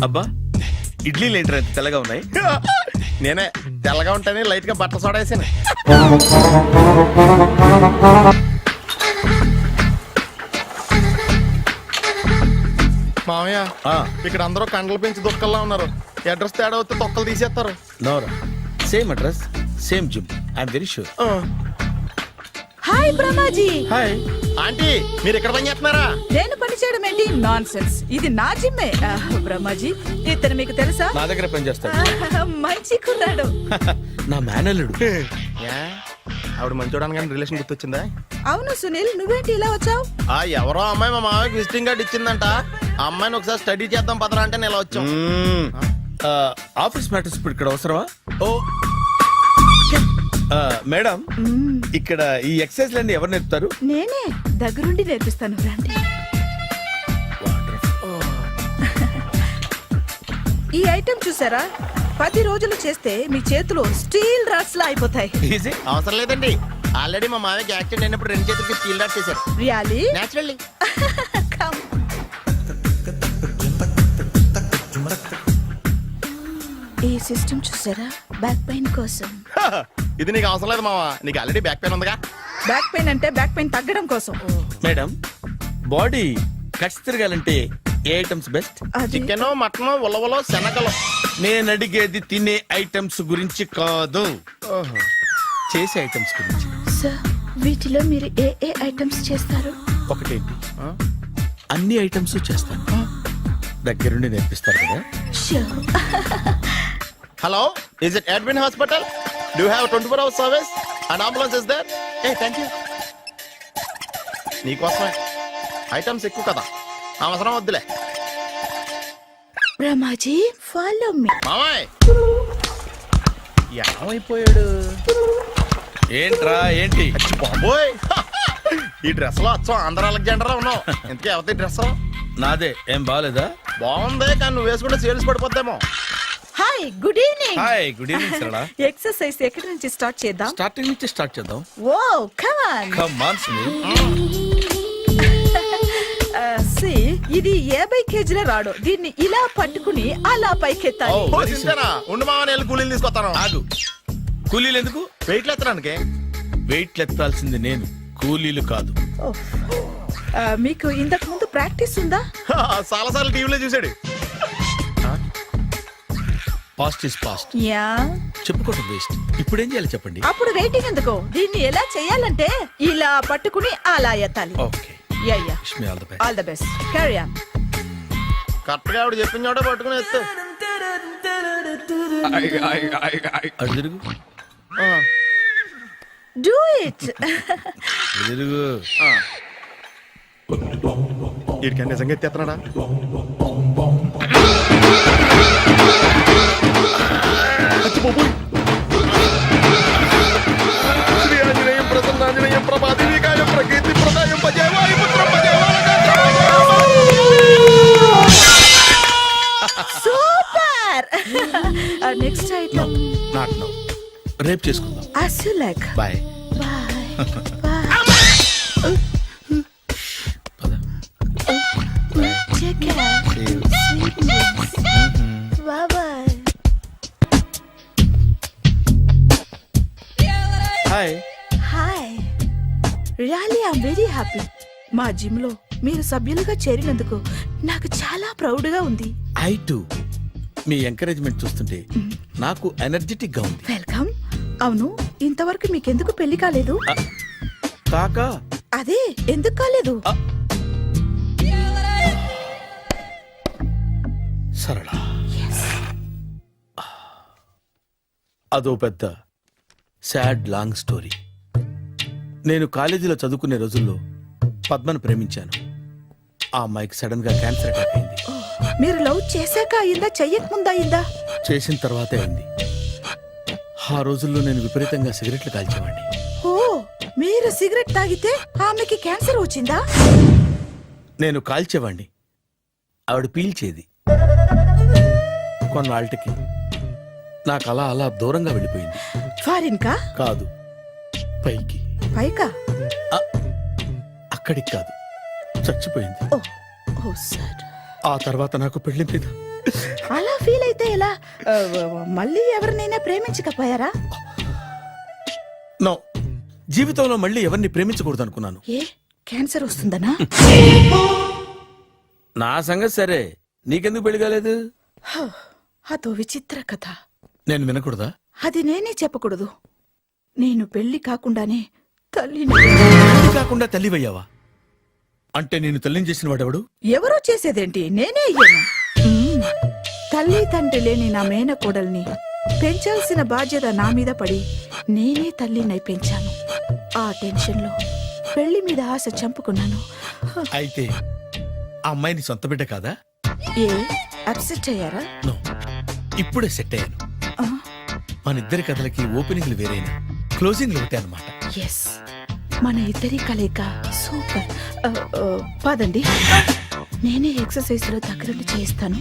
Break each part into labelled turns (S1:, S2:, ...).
S1: అబ్బా ఇడ్లీలు ఏంటి అంత తెల్లగా ఉన్నాయి?
S2: నేనే తెల్లగా ఉంటానే లైట్ గా బట్టలు సోడా వేసాను. మామయ్య ఇక్కడ అందరూ కండలు పెంచి దుక్కల్లా ఉన్నారు. అడ్రస్ తేడా వస్తే తొక్కలు తీసేస్తారు.
S1: నోరా same address same gym I'm very sure.
S3: Hi Brahmaji.
S1: Hi
S2: aunty, మీరు ఇక్కడ పని చేస్తున్నారా?
S3: నేను పని చేయడం ఏంటి? Nonsense. ఇది నా జిమ్మే. బ్రహ్మాజీ ఇతను మీకు తెలుసా?
S1: నా దగ్గర పని చేస్తాడు.
S3: మంచి కుర్రాడు.
S1: నా మేనల్లుడు.
S2: ఆవిడ మంచి చూడడానికి రిలేషన్ గుర్తొచ్చిందా?
S3: అవును సునీల్, నువ్వేంటి ఇలా వచ్చావు?
S2: ఎవరో అమ్మాయి మా మామయ్యకి విజిటింగ్ కార్డు ఇచ్చిందంట. ఆ అమ్మాయిని ఒకసారి స్టడీ చేద్దాం పదరా అంటే నేను ఇలా వచ్చాం.
S1: ఆఫీస్ మ్యాటర్స్ ఇప్పుడు ఇక్కడ అవసరమా? ఓ మేడం, ఇక్కడ ఈ ఎక్సర్సైజ్ లన్నీ ఎవరు నేర్పుతారు?
S3: నేనే దగ్గరుండి నేర్పిస్తాను, రండి. ఈ ఐటెం చూసారా? 10 రోజులు చేస్తే మీ చేతులు స్టీల్ రాట్స్ లా అయిపోతాయి.
S1: ఈజీ.
S2: అవసరం లేదండి, ఆల్రెడీ మా మామయ్యకి యాక్సిడెంట్ అయినప్పుడు 2 చేతులకి స్టీల్ డాట్ చేశారు.
S3: రియల్లీ?
S2: నేచురల్లీ.
S3: ఈ సిస్టమ్ చూసారా? బ్యాక్ పెయిన్ కోసం.
S2: ఇది నీకు అవసరం లేదు మావా, నీకు ఆల్రెడీ బ్యాక్ పెయిన్ ఉందిగా.
S3: బ్యాక్ పెయిన్ అంటే బ్యాక్ పెయిన్ తగ్గడం కోసం.
S1: మేడం, బాడీ కట్స్ తిరగాలంటే ఏ ఐటమ్స్ బెస్ట్?
S2: చికెన్, మటన్, ఉలవలో, శనగలు.
S1: నేను అడిగేది తినే ఐటమ్స్ గురించి కాదు, చేసే ఐటమ్స్ గురించి.
S3: సార్, వీటిలో మీరు ఏ ఏ ఐటమ్స్ చేస్తారు?
S1: ఒకటేంటి, అన్ని ఐటమ్స్ చేస్తాను. దగ్గరుండి నేర్పిస్తారు కదా.
S2: Hello, is it admin hospital? Do have 24 hours service and ambulance is there? ఏ థాంక్యూ. నీకోసమే ఐటమ్స్ ఎక్కువ కదా, అవసరం వద్దులే.
S3: Brahmaji, follow me.
S2: మామయ్య ఏమైపోయాడు?
S1: ఏంట్రా ఏంటి?
S2: బాబోయ్, ఈ డ్రెస్ లో అచ్చం ఆంధ్ర అలెగ్జాండర్ ఉన్నావు. ఇంతకీ ఎవరి డ్రెస్?
S1: నాదే. ఏం బాగాలేదా?
S2: బాగుంది, కానీ నువ్వు వేసుకుంటే సేల్స్ పడిపోద్దేమో.
S3: Hi, good evening.
S1: Hi, good evening Sarala.
S3: Exercise ఎక్కడి నుంచి స్టార్ట్ చేద్దాం?
S1: స్టార్టింగ్ నుంచి స్టార్ట్ చేద్దాం.
S3: Oh come on.
S1: Come on Sunil.
S3: See, ఇది 50 కేజీల రాడు. దీన్ని ఇలా పట్టుకుని అలా పైకెత్తాలి.
S2: ఓ, చింతేనా? ఉండు మామ, నేను కూలీలు తీసుకొస్తాను.
S1: ఆగు. కూలీలు ఎందుకు?
S2: వెయిట్లు ఎత్తడానికి.
S1: వెయిట్ ఎత్తాల్సింది నేను, కూలీలు కాదు.
S3: మీకు ఇంతకు ముందు ప్రాక్టీస్ ఉందా?
S2: చాలా సార్లు టీవీలో చూసాడు.
S1: Past is past.
S3: యా,
S1: చెప్పుకోవడం వేస్ట్. ఇప్పుడు ఏం చేయాలి చెప్పండి.
S3: అప్పుడు వెయిటింగ్ ఎందుకు? దీన్ని ఎలా చేయాలంటే ఇలా పట్టుకుని అలా ఎత్తాలి.
S1: Okay,
S3: ya ya,
S1: wish me all the best.
S3: All the best. Carry on.
S2: Correct గా ఆవిడ చెప్పిన చోట పట్టుకుని ఎత్తు.
S1: అటు తిరుగు.
S3: Do it.
S1: తిరుగు.
S2: వీడికి నిజంగా ఎత్తేస్తున్నాడా? శ్రీ ఆంజనేయం ప్రసన్నాంజనేయం ప్రభాదేవికాయం ప్రకీర్తి ప్రదాయం భజేవాయి పుత్రం
S3: super. Next item
S1: not now, రేపు చేసుకుందాం.
S3: as you like.
S1: Bye.
S3: Bye. Bye. Take care. Sweet dreams. Bye bye.
S1: Hi.
S3: Hi. Really, I'm very happy. మా జిమ్ లో మీరు సభ్యులుగా చేరినందుకు నాకు చాలా ప్రౌడ్ గా ఉంది.
S1: I to. మీ ఎంకరేజ్మెంట్ చూస్తుంటే నాకు ఎనర్జెటిక్ గా ఉంది.
S3: వెల్కమ్. అవును, ఇంతవరకు మీకెందుకు పెళ్లి కాలేదు?
S1: కాకా.
S3: అదే, ఎందుకు కాలేదు?
S1: సరళ, అదో పెద్ద సాడ్ లాంగ్ స్టోరీ. నేను కాలేజీలో చదువుకునే రోజుల్లో పద్మను ప్రేమించాను. ఆ అమ్మాయికి సడన్ గా క్యాన్సర్ అటాక్ అయింది.
S3: మీరు లవ్ చేశాక అయిందా, చెయ్యక ముందా అయిందా?
S1: చేసిన తర్వాతే అయింది. ఆ రోజుల్లో నేను విపరీతంగా సిగరెట్లు కాల్చేవాడిని.
S3: ఓ, మీరు సిగరెట్ తాగితే ఆమెకి క్యాన్సర్ వచ్చిందా?
S1: నేను కాల్చేవాణ్ణి, ఆవిడ పీల్చేది. కొన్నాళ్ళకి నాకు అలా అలా దూరంగా వెళ్ళిపోయింది.
S3: ఫారిన్ కా?
S1: కాదు, పైకి.
S3: పైకా?
S1: అక్కడికి కాదు, చచ్చిపోయింది.
S3: ఓ ఓ సార్,
S1: ఆ తర్వాత నాకు పెళ్లి మీద
S3: అలా ఫీల్ అయితే ఎలా? మళ్ళీ ఎవరినైనా ప్రేమించకపోయారా?
S1: నో, జీవితంలో మళ్ళీ ఎవరిని ప్రేమించకూడదు అనుకున్నాను.
S3: ఏ క్యాన్సర్ వస్తుందనా?
S1: నా సంగతి సరే, నీకెందుకు పెళ్లి కాలేదు?
S3: హ, అదో విచిత్ర కథ.
S1: నేను వినకూడదా?
S3: అది నేనే చెప్పకూడదు. నేను పెళ్లి కాకుండానే తల్లిని.
S1: పెళ్లి కాకుండా తల్లివయ్యావా? అంటే నేను తల్లిని చేసిన వాడెవడు?
S3: ఎవరో చేసేదేంటి, నేనే అయ్యాను. మ్మ్. తల్లి తండ్రి లేని నా మేనకోడల్ని పెంచాల్సిన బాధ్యత నా మీద పడి నేనే తల్లినై పెంచాను. ఆ టెన్షన్లో పెళ్లి మీద ఆశ చంపుకున్నాను. హ,
S1: అయితే ఆ అమ్మాయిని సొంత బిడ్డ కాదా?
S3: ఏ అప్సెట్ అయ్యారా?
S1: నో, ఇప్పుడే సెట్ అయ్యాను.
S3: ఆ,
S1: మన ఇద్దరి కథలకి ఓపెనింగ్లు వేరైనా క్లోజింగ్లు ఒకటే అనమాట.
S3: ఎస్, మన ఇద్దరి కలయిక సూపర్. పదండి, నేనే ఎక్సర్సైజ్ లో దగ్గరుండి చేయిస్తాను.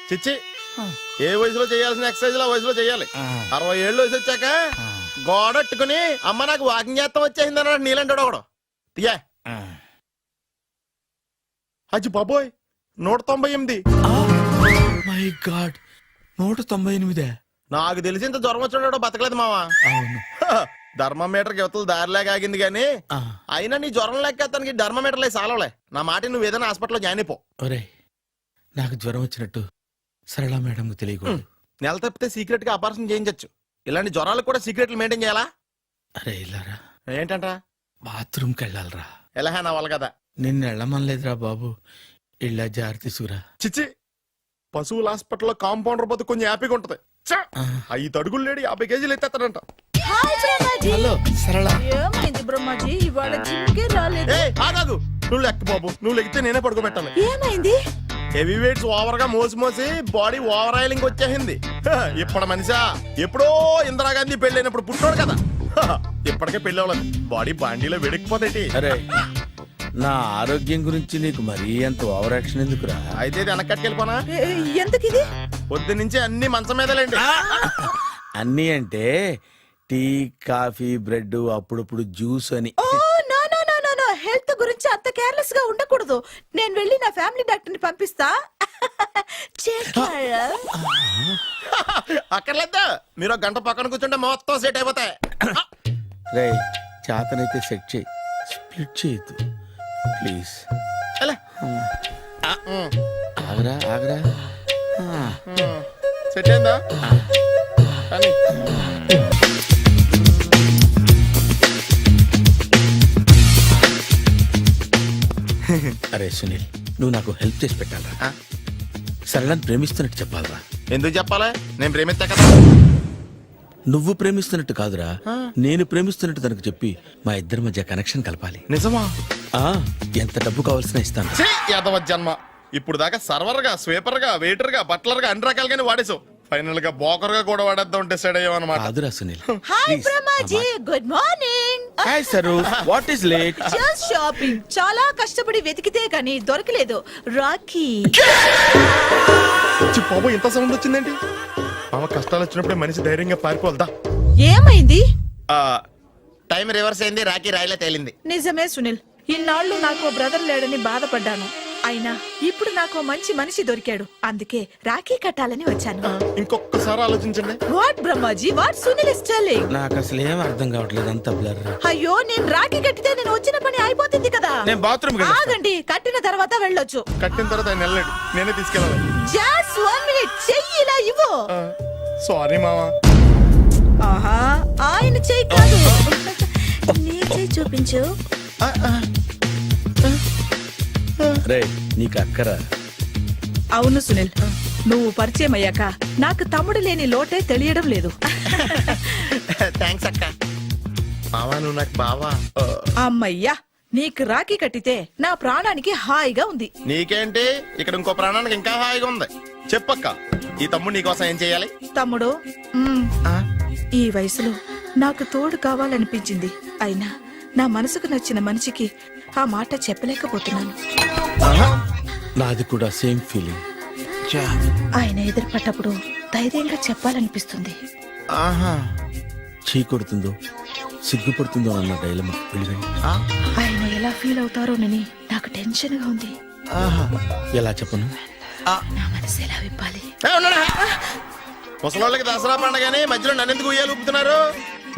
S2: చిచ్చి, ఏ వయసులో చేయాల్సిన ఎక్సర్సైజ్ ఆ వయసులో చేయాలి. 60 ఏళ్ళు వయసు వచ్చాక గోడట్టుకుని అమ్మ నాకు వాకింగ్ చేస్తాం వచ్చేసింది అన్నాడు నీలంటాడు ఒకడు. తీయా అచ్చి బాబోయ్, 198.
S1: My God, 198.
S2: నాకు తెలిసి ఇంత జ్వరం వచ్చాడో బతకలేదు మావా.
S1: అవును.
S2: ధర్మమీటర్ యువతలు దారిలాగా ఆగింది గానీ అయినా నీ జ్వరం లెక్క అతనికి ధర్మమీటర్లే సాలవలే. నా మాట నువ్వు ఏదైనా హాస్పిటల్లో జాయిన్ అయిపో.
S1: ఒరే, నాకు జ్వరం వచ్చినట్టు సరళ మేడంకు తెలియకూడదు.
S2: నెల తప్పితే సీక్రెట్ గా ఆపరేషన్ చేయించచ్చు. ఇలాంటి జ్వరాలకు కూడా సీక్రెట్లు మెయింటైన్ చేయాలా?
S1: అరే ఇల్లారా,
S2: ఏంటంట?
S1: బాత్రూమ్కి వెళ్ళాలరా.
S2: ఎలా నా వాళ్ళ కదా.
S1: నిన్ను వెళ్ళమనలేదురా బాబు, ఇళ్ళ జారి తీసుకురా.
S2: చిచ్చి, పశువుల హాస్పిటల్లో కాంపౌండర్ పోతే కొంచెం హ్యాపీగా ఉంటది. 5 అడుగులు లేడి 50 కేజీలు ఎత్తేస్తాడంట.
S3: హాయ్ బ్రహ్మాజీ.
S1: హలో సరళ.
S3: ఏమైంది బ్రహ్మాజీ, ఇవాళ జిమ్కే రాలేదు?
S2: ఏ ఆగాదు, నువ్వు లెక్క బాబు, నువ్వు లెక్కితే నేనే పడుకోబెట్టాలి.
S3: ఏమైంది?
S2: హెవీ వెయిట్స్ ఓవర్ గా మోసి బాడీ ఓవర్ ఆయిలింగ్ వచ్చేసింది. ఇప్పుడు మనిషా ఎప్పుడో ఇందిరాగాంధీ పెళ్ళైనప్పుడు పుట్టినోడు కదా. ఇప్పటికే పెళ్ళి అవ్వలేదు, బాడీ బాండీలో వెడికిపోతేటి.
S1: అరే, నా ఆరోగ్యం గురించి నీకు మరీ అంత ఓవర్ యాక్షన్ ఎందుకురా?
S2: అయితే ఇది వెనకట్టుకెళ్ళిపోనా?
S3: ఎందుకు ఇది?
S2: పొద్దు నుంచి అన్ని మంచం మీదలేండి.
S1: అన్నీ అంటే టీ, కాఫీ, బ్రెడ్, అప్పుడప్పుడు జ్యూస్ అని.
S3: Oh no no no no no, health గురించి అంత కేర్లెస్ గా ఉండకూడదు. నేను వెళ్ళి నా ఫ్యామిలీ డాక్టర్ ని పంపిస్తా.
S2: అక్కర్లేదు, మీరు ఒక గంట పక్కన కూర్చుంటే మొత్తం సెట్ అయిపోతాయి.
S1: రే, చేతనైతే సెట్ చేయి, స్ప్లిట్ చేయొద్దు ప్లీజ్.
S2: ఎలా?
S1: ఆగరా ఆగరా.
S2: సెట్ అయిందా? కానీ
S1: అరే సునీల్, నువ్వు నాకు హెల్ప్ చేసి పెట్టాలరా. సరళని ప్రేమిస్తున్నట్టు చెప్పాలరా.
S2: ఎందుకు చెప్పాలి? నేను ప్రేమిస్తా కదా.
S1: నువ్వు ప్రేమిస్తున్నట్టు కాదురా, నేను ప్రేమిస్తున్నట్టు తనకు చెప్పి మా ఇద్దరి మధ్య కనెక్షన్ కలపాలి.
S2: నిజమా?
S1: ఆ, ఎంత డబ్బు కావాల్సిన ఇస్తాను.
S2: యాదవ జన్మ. ఇప్పుడు దాకా సర్వర్ గా, స్వీపర్ గా, వెయిటర్ గా, బట్లర్ గా అన్ని రకాలుగానే వాడేసావు. ఫైనల్ గా బోకర్ గా కూడా వాడేద్దాం డిసైడ్ అయ్యామన్నమాట.
S1: కాదురా Sunil.
S3: Hi Brahmaji, good morning.
S1: Hi sir, what is late?
S3: Just shopping. చాలా కష్టపడి వెతికితే గానీ దొరకలేదు. రాఖీ.
S2: బాబు ఇంత సౌండ్ వచ్చిందేంటి? మామ కష్టాలు వచ్చినప్పుడే మనిషి ధైర్యంగా పారిపోదా.
S3: ఏమైంది?
S2: టైం రివర్స్ అయింది, రాఖీ రాయిలా తేలింది.
S3: నిజమే సునీల్, ఇన్నాళ్ళు నాకు బ్రదర్ లేడని బాధపడ్డాను. అయినా ఇప్పుడు నాకు ఓ మంచి మనిషి దొరికాడు, అందుకే రాఖీ కట్టాలని వచ్చాను.
S2: ఇంకొకసారి ఆలోచించండి.
S3: What Brahmaji, what Sunil is telling?
S1: నాకు అసలు ఏం అర్థం కావట్లేదు, అంత బ్లర్.
S3: అయ్యో, నేను రాఖీ కట్టితే నేను వచ్చిన పని అయిపోతుంది కదా.
S1: నేను బాత్రూమ్
S3: ఆగండి, కట్టిన తర్వాత వెళ్ళొచ్చు.
S2: కట్టిన తర్వాత ఆయన వెళ్ళండి, నేనే తీసుకెళ్ళాలి.
S3: జస్ట్ 1 మినిట్, చెయ్యి ఇలా ఇవ్వు.
S2: సారీ మావా.
S3: ఆహా, ఆయన చెయ్యి కాదు, నీ చెయ్యి చూపించు.
S1: రే, నీకు అక్కరా?
S3: అవును సునీల్, నువ్వు పరిచయం అయ్యాక నాకు తమ్ముడు లేని లోటే తెలియడం లేదు.
S2: థ్యాంక్స్ అక్క. మావా నువ్వు నాకు బావా.
S3: అమ్మయ్యా, నీకు రాఖీ కట్టితే నా ప్రాణానికి హాయిగా ఉంది.
S2: నీకేంటి, ఇక్కడ ఇంకో ప్రాణానికి ఇంకా హాయిగా ఉంది. చెప్పక్క, ఈ తమ్ముడు నీకోసం ఏం చేయాలి?
S3: తమ్ముడు, ఈ వయసులో నాకు తోడు కావాలనిపించింది, అయినా నా మనసుకు నచ్చిన మనిషికి ఆ మాట చెప్పలేకపోతున్నాను.
S1: నాది కూడా సేమ్ ఫీలింగ్.
S3: ఆయన ఎదురుపడ్డప్పుడు ధైర్యంగా చెప్పాలనిపిస్తుంది.
S1: చీ కొడుతుందో సిగ్గుపడుతుందో అన్న డైలమా.
S3: ఆయన ఎలా ఫీల్ అవుతారోనని నాకు టెన్షన్ గా ఉంది.
S1: ఎలా చెప్పను?
S3: నా మనసు ఎలా విప్పాలి?
S2: ముసలోళ్ళకి దసరా పండగని మధ్యలో నన్ను ఎందుకు ఉయ్యాలు ఊపుతున్నారు?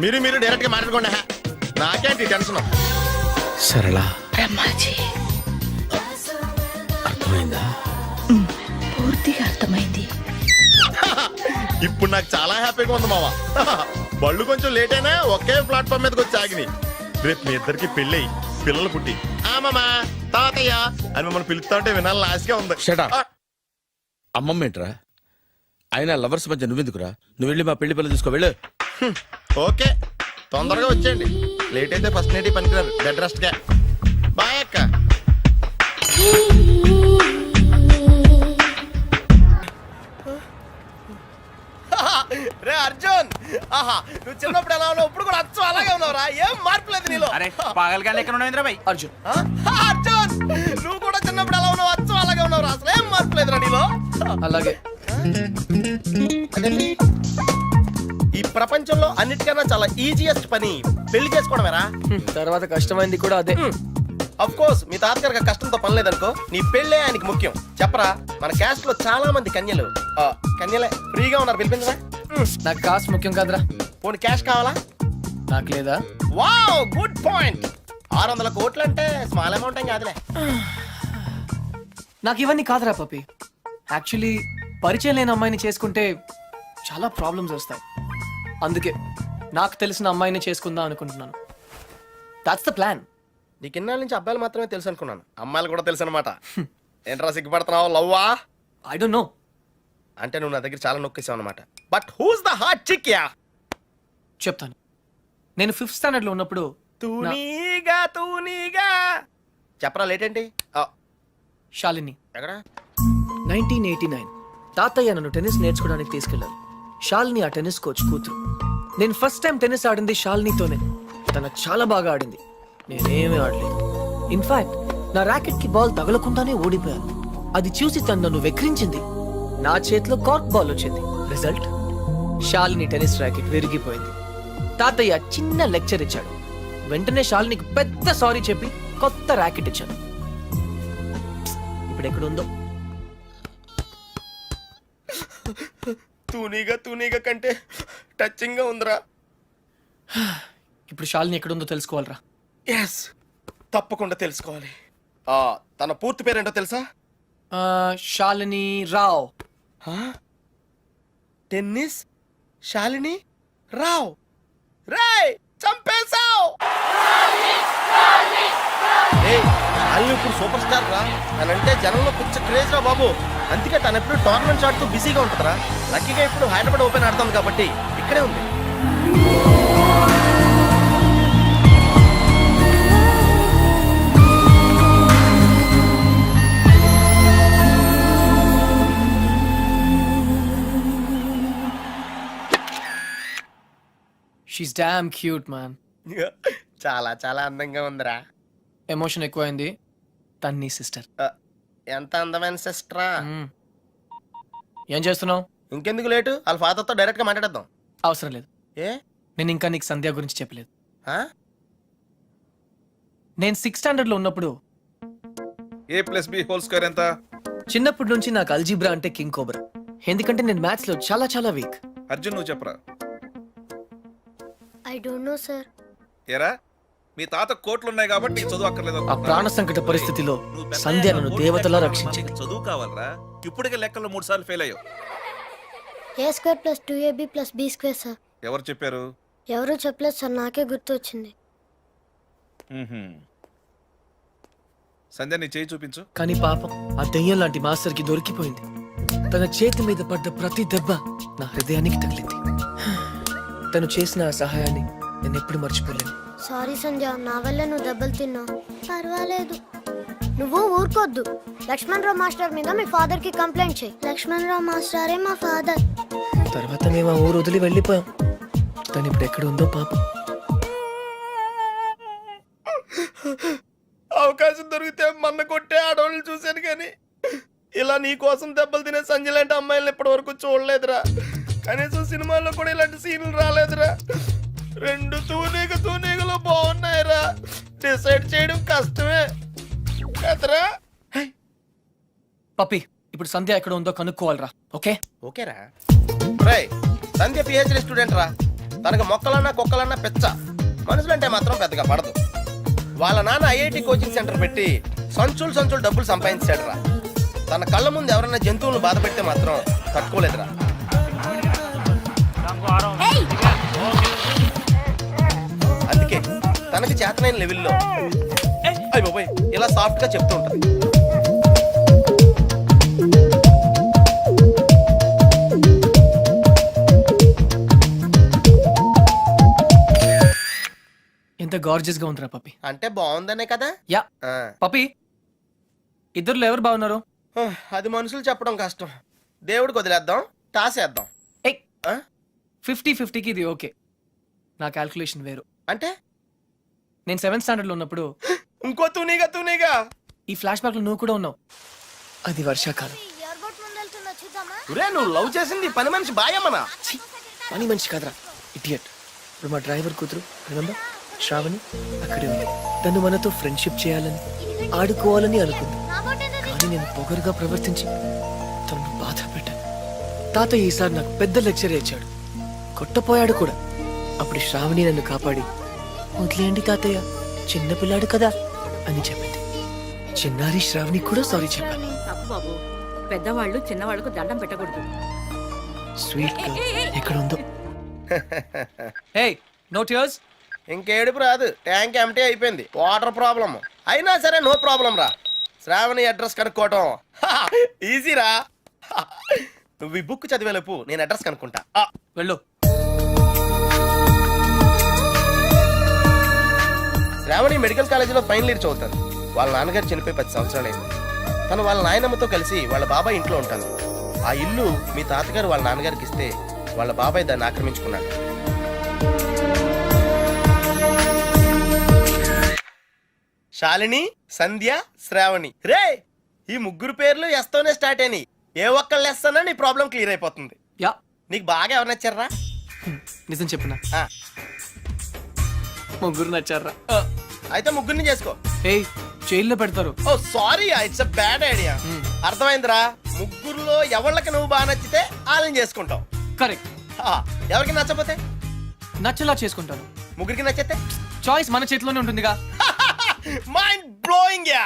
S2: మీరు డైరెక్ట్ గా మాట్లాడుకోండి. నాకేంటి టెన్షన్?
S1: సరళ,
S3: బ్రహ్మాజీ,
S1: అర్థమైందా?
S3: పూర్తిగా అర్థమైంది.
S2: ఇప్పుడు నాకు చాలా హ్యాపీగా ఉంది మావా. బళ్ళు కొంచెం లేట్ అయినా ఒకే ప్లాట్ఫామ్ మీదకి వచ్చి ఆగినాయి. రేపు మీ ఇద్దరికి పెళ్ళి పిల్లలు పుట్టి మామా తాతయ్య అని మమ్మల్ని పిలుస్తా ఉంటే వినాలని ఆశగా ఉంది.
S1: Shut up. అమ్మమ్మ ఏంట్రా? అయినా లవర్స్ మధ్య నువ్వెందుకురా? నువ్వు వెళ్ళి మా పెళ్లి పిల్లలు చూసుకో, వెళ్ళు.
S2: ఓకే, తొందరగా వచ్చేయండి. లేట్ అయితే ఫస్ట్ నైట్ పనికిరారు. బెడ్ రెస్ట్ గా. బాయ్ అక్క. రే అర్జున్, ఆహా, నువ్వు చిన్నప్పుడు ఎలా ఉన్నావు, ఇప్పుడు కూడా అచ్చం అలాగే ఉన్నావురా. ఏం మార్పు లేదు నీలో.
S4: అరే పాగల్ గాని ఎక్కడ ఉన్నావు భాయ్? అర్జున్,
S2: అర్జున్, నువ్వు కూడా చిన్నప్పుడు ఎలా ఉన్నావు, అచ్చం అలాగే ఉన్నావురా. అసలు ఏం మార్పు లేదురా నీలో.
S4: అలాగే.
S2: ఈ ప్రపంచంలో అన్నిటికన్నా చాలా ఈజియెస్ట్ పని పెళ్లి చేసుకోవడమేరా.
S4: తర్వాత కష్టమైంది కూడా అదే.
S2: అఫ్ కోర్స్ మీ తాతగారికి కష్టంతో పని లేదనుకో, నీ పెళ్ళే ఆయనకి ముఖ్యం. చెప్పరా, మన క్యాస్ట్ లో చాలా మంది కన్యలే ఫ్రీగా ఉన్నారు, పిలిపించరా.
S4: నాకు కాస్ట్ ముఖ్యం కాదురా.
S2: పోనీ క్యాష్ కావాలా?
S4: నాకు లేదా?
S2: Wow, good point. 600 కోట్లు అంటే స్మాల్ అమౌంట్ ఏం కాదులే.
S4: నాకు ఇవన్నీ కాదురా పప్పి. యాక్చువల్లీ పరిచయం లేని అమ్మాయిని చేసుకుంటే చాలా ప్రాబ్లమ్స్ వస్తాయి. అందుకే నాకు తెలిసిన అమ్మాయిని చేసుకుందాం అనుకుంటున్నాను. That's the plan.
S2: నీకు ఇన్నాళ్ళ నుంచి అబ్బాయిలు మాత్రమే తెలుసు అనుకున్నాను, అమ్మాయిలు కూడా తెలుసు అనమాట. ఏంట్రా సిగ్గుపడుతున్నావు? లవ్వా?
S4: I don't know.
S2: అంటే నువ్వు నా దగ్గర చాలా నొక్కేసావు అనమాట. But who's the hot chick? Ya,
S4: చెప్తాను. నేను 5th స్టాండర్డ్ లో ఉన్నప్పుడు
S2: తూనీగా చెప్పరా. లేట్ ఏంటి?
S4: శాలిని,
S2: ఎక్కడ?
S4: 1989 తాతయ్య నన్ను టెన్నిస్ నేర్చుకోవడానికి తీసుకెళ్లారు. శాలిని ఆ టెన్నిస్ కోచ్ కూతురు. నేను ఫస్ట్ టైం టెన్నిస్ ఆడింది శాలినితోనే. తన చాలా బాగా ఆడింది, నేనేమీ ఆడలేదు. ఇన్ఫాక్ట్ నా ర్యాకెట్ కి బాల్ తగలకుండానే ఓడిపోయాను. అది చూసి తను నన్ను వెక్రించింది. నా చేతిలో కార్క్ బాల్ వచ్చింది. రిజల్ట్, శాలిని టెన్నిస్ ర్యాకెట్ విరిగిపోయింది. తాతయ్య చిన్న లెక్చర్ ఇచ్చాడు. వెంటనే శాలినికి పెద్ద సారీ చెప్పి కొత్త ర్యాకెట్ ఇచ్చాను. ఇప్పుడు ఎక్కడుందో.
S2: తూనీగా కంటే టచింగ్ గా ఉందిరా.
S4: ఇప్పుడు శాలిని ఎక్కడుందో తెలుసుకోవాలరా.
S2: ఎస్, తప్పకుండా తెలుసుకోవాలి. తన పూర్తి పేరేంటో తెలుసా?
S4: శాలిని రావ్.
S2: టెన్నిస్ శాలిని రావ్. రేయ్, చంపేశావ్. శాలిని ఇప్పుడు సూపర్ స్టార్ రా. తనంటే జనంలో పిచ్చ క్రేజ్ రా బాబు. అందుకే తను ఎప్పుడు టోర్నమెంట్స్ ఆడుతూ బిజీగా ఉంటుందిరా. లక్కీగా ఇప్పుడు హైదరాబాద్ ఓపెన్ ఆడుతుంది కాబట్టి ఇక్కడే ఉంది.
S4: She's damn cute man.
S2: చాలా చాలా అందంగా ఉందిరా.
S4: ఎమోషన్ ఎక్కువైంది. తన్ని సిస్టర్.
S2: ఎంత అందమైన సిస్టరా.
S4: ఏం చేస్తున్నావు?
S2: ఇంకెందుకు లేటు, వాళ్ళ ఫాదర్తో డైరెక్ట్ గా మాట్లాడేద్దాం.
S4: అవసరం లేదు.
S2: ఏ?
S4: నేను ఇంకా నీకు సంధ్య గురించి చెప్పలేదు.
S2: ఆ?
S4: నేను 6th స్టాండర్డ్ లో ఉన్నప్పుడు
S5: A+B² ఎంత?
S4: చిన్నప్పటి నుంచి నాకు అల్జీబ్రా అంటే కింగ్ కోబ్రా. ఎందుకంటే నేను మ్యాథ్స్ లో చాలా చాలా వీక్.
S5: అర్జున్ నువ్వు చెప్పరా.
S6: I don't know, sir.
S5: ఏరా మీ తాత కోట్లు ఉన్నాయి కాబట్టి నీకు చదువు అక్కర్లేదు
S4: ఆ
S5: అనుకుంటున్నా.
S4: ప్రాణ సంకట పరిస్థితిలో
S5: నువ్వు పెద్ద
S4: సంధ్య
S5: అయ్యాక
S4: నన్ను
S5: కోట్లు
S4: దేవతలా
S5: లెక్కలు
S4: రక్షించింది.
S5: నీకు చదువు కావాలరా. ఇప్పటికే లెక్కల్లో 3 సార్లు ఫెయిల్ అయ్యావు.
S6: A square plus 2ab plus b square, sir.
S5: ఎవరు చెప్పారు?
S6: ఎవరూ చెప్పలేదు సార్, నాకే గుర్తొచ్చింది.
S5: సంధ్య నీ చేయి చూపించు.
S4: కానీ పాపం ఆ దెయ్యం లాంటి మాస్టర్ కి దొరికిపోయింది. తన చేతి మీద పడ్డ ప్రతి దెబ్బ నా హృదయానికి తగిలింది. తను చేసిన ఆ సహాయాన్ని నేను ఎప్పుడు మర్చిపోలేను.
S6: సారీ సంధ్య, నా వల్ల నువ్వు దెబ్బలు తిన్నావు. పర్వాలేదు, నువ్వు ఊరుకోద్దు. లక్ష్మణ్ రావు మాస్టర్ మీద మీ ఫాదర్ కి కంప్లైంట్ చేయి. లక్ష్మణ్ రావు మాస్టరే మా ఫాదర్.
S4: తర్వాత మేము ఆ ఊరు వదిలి వెళ్ళిపోయాం. తను ఇప్పుడు ఎక్కడ ఉందో పాపం.
S2: అవకాశం దొరికితే మన్న కొట్టే ఆడవాళ్ళు చూశాను కానీ ఇలా నీ కోసం దెబ్బలు తినే సంజయ్ లాంటి అమ్మాయిలను ఇప్పటి వరకు చూడలేదురా. కనీసం సినిమాల్లో కూడా ఇలాంటి సీన్లు రాలేదురా. 2 తూనీగలు బాగున్నాయిరా. డిసైడ్ చేయడం కష్టమే కదరా.
S4: పప్పి, ఇప్పుడు సంధ్య ఎక్కడ ఉందో కనుక్కోవాలరా. ఓకే
S2: ఓకేరా. రేయ్, సంధ్య పిహెచ్డి స్టూడెంట్ రా. తనకు మొక్కలన్నా కుక్కలన్నా పెచ్చ. మనుషులంటే మాత్రం పెద్దగా పడదు. వాళ్ళ నాన్న ఐఐటి కోచింగ్ సెంటర్ పెట్టి సంచులు డబ్బులు సంపాదించాడు రా. తన కళ్ళ ముందు ఎవరైనా జంతువులను బాధ పెడితే మాత్రం తట్టుకోలేదురా. అందుకే తనకి చేతనైన లెవెల్లో అయ్య బాబోయ్ ఇలా సాఫ్ట్ గా చెప్తూ ఉంటుంది.
S4: ఎంత గార్జియస్ గా ఉందిరా పప్పి.
S2: అంటే బాగుందనే కదా.
S4: యా
S2: ఆ.
S4: పప్పి, ఇద్దరులో ఎవరు బాగున్నారు?
S2: అది మనుషులు చెప్పడం కష్టం. దేవుడికి వదిలేద్దాం, టాస్ వేద్దాం.
S4: ఏయ్, 50-50కి ఇది ఓకే. నా క్యాల్కులేషన్ వేరు.
S2: అంటే
S4: నేను 7th స్టాండర్డ్ లో ఉన్నప్పుడు
S2: ఇంకో తూనీగా
S4: ఈ ఫ్లాష్ బ్యాక్ లో నువ్వు కూడా ఉన్నావు. అది వర్షాకాలం.
S6: ఎయిర్పోర్ట్ ముందు వెళ్తున్నా, చూద్దామా?
S2: ఒరే, నువ్వు లవ్ చేసింది పని మనిషి బాయమ్మనా?
S4: ఛీ, పని మనిషి కాదురా, ఇడియట్. ఇప్పుడు మా డ్రైవర్ కూతురు రిమెంబర్ శ్రావణి అక్కడే ఉంది. తను మనతో ఫ్రెండ్షిప్ చేయాలని ఆడుకోవాలని అనుకుంది. కానీ నేను పొగరుగా ప్రవర్తించి తనను బాధ పెట్టాను. తాతయ్య ఈసారి నాకు పెద్ద లెక్చర్ ఇచ్చాడు. కొట్టపోయాడు కూడా. అప్పుడు శ్రావణి నన్ను కాపాడి వదిలేయండి తాతయ్య, చిన్నపిల్లాడు కదా అని చెప్పింది. చిన్నారి శ్రావణి కూడా సారీ చెప్పాను.
S7: తప్పు బాబు, పెద్దవాళ్ళు చిన్నవాళ్ళకు దండం పెట్టకూడదు.
S4: స్వీట్ గా ఎక్కడ ఉందో. హే, నో టియర్స్.
S2: ఇంకేడుపు రాదు, ట్యాంక్ ఎంటీ అయిపోయింది. వాటర్ ప్రాబ్లమ్ అయినా సరే నో ప్రాబ్లం రా. శ్రావణి అడ్రస్ కనుక్కోవటం ఈజీరా. నువ్వు ఈ బుక్ చదివేలోపు నేను అడ్రస్ కనుక్కుంటా.
S4: వెళ్ళు.
S2: శ్రావణి మెడికల్ కాలేజీలో ఫైనల్ ఇయర్ చదువుతాను. వాళ్ళ నాన్నగారు చనిపోయి 10 సంవత్సరాలైంది. తను వాళ్ళ నాయనమ్మతో కలిసి వాళ్ళ బాబాయ్ ఇంట్లో ఉంటాను. ఆ ఇల్లు మీ తాతగారు వాళ్ళ నాన్నగారికి ఇస్తే వాళ్ళ బాబాయ్ దాన్ని ఆక్రమించుకున్నాడు. శాలిని, సంధ్య, శ్రావణి. రే, ఈ ముగ్గురు పేర్లు ఎస్తోనే స్టార్ట్ అయినాయి. ఏ ఒక్కళ్ళు ఎస్తానో నీ ప్రాబ్లం క్లియర్ అయిపోతుంది.
S4: యా,
S2: నీకు బాగా ఎవరు నచ్చారా?
S4: నిజం చెప్పునా,
S2: ఆ,
S4: ముగ్గురు నచ్చారా?
S2: అయితే ముగ్గురిని చేసుకో.
S4: హే, జైల్లో పెడతారు.
S2: Oh sorry, it's a bad idea. అర్థమైందిరా. ముగ్గురులో ఎవళ్ళకి నువ్వు బాగా నచ్చితే వాళ్ళని చేసుకుంటావు.
S4: కరెక్ట్.
S2: ఎవరికి నచ్చపోతే
S4: నచ్చలా చేసుకుంటాను.
S2: ముగ్గురికి నచ్చితే
S4: చాయిస్ మన చేతిలోనే ఉంటుందిగా.
S2: Mind blowing yeah.